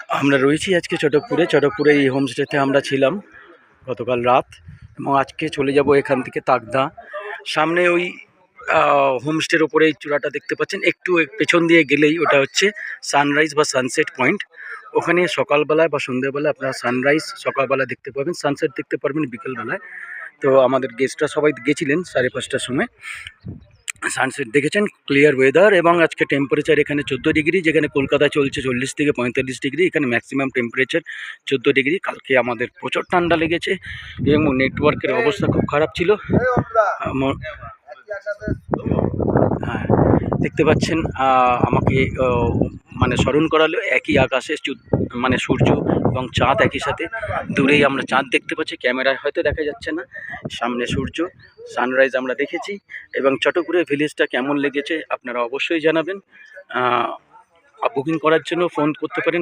আমরা রয়েছি আজকে চটকপুরে এই হোমস্টেতে আমরা ছিলাম গতকাল রাত এবং আজকে চলে যাব এখান থেকে তাকদা। সামনে ওই হোমস্টের ওপরে এই চূড়াটা দেখতে পাচ্ছেন, একটু পেছন দিয়ে গেলেই ওটা হচ্ছে সানরাইজ বা সানসেট পয়েন্ট। ওখানে সকালবেলায় বা সন্ধ্যেবেলায় আপনারা সানরাইজ সকালবেলা দেখতে পাবেন, সানসেট দেখতে পারবেন বিকেলবেলায়। তো আমাদের গেস্টরা সবাই গেছিলেন 5:30টার সময়, সানসেট দেখেছেন, ক্লিয়ার ওয়েদার। এবং আজকে টেম্পারেচার এখানে 14 ডিগ্রি, যেখানে কলকাতায় চলছে 40 থেকে 45 ডিগ্রি, এখানে ম্যাক্সিমাম টেম্পারেচার 14 ডিগ্রি। কালকে আমাদের প্রচুর ঠান্ডা লেগেছে এবং নেটওয়ার্কের অবস্থা খুব খারাপ ছিল। হ্যাঁ, দেখতে পাচ্ছেন আমাকে মানে স্মরণ করালো একই আকাশে মানে সূর্য এবং চাঁদ একই সাথে। দূরেই আমরা চাঁদ দেখতে পাচ্ছি, ক্যামেরায় হয়তো দেখা যাচ্ছে না, সামনে সূর্য। সানরাইজ আমরা দেখেছি। এবং চটকপুরের ভিলেজটা কেমন লেগেছে আপনারা অবশ্যই জানাবেন। বুকিং করার জন্য ফোন করতে পারেন।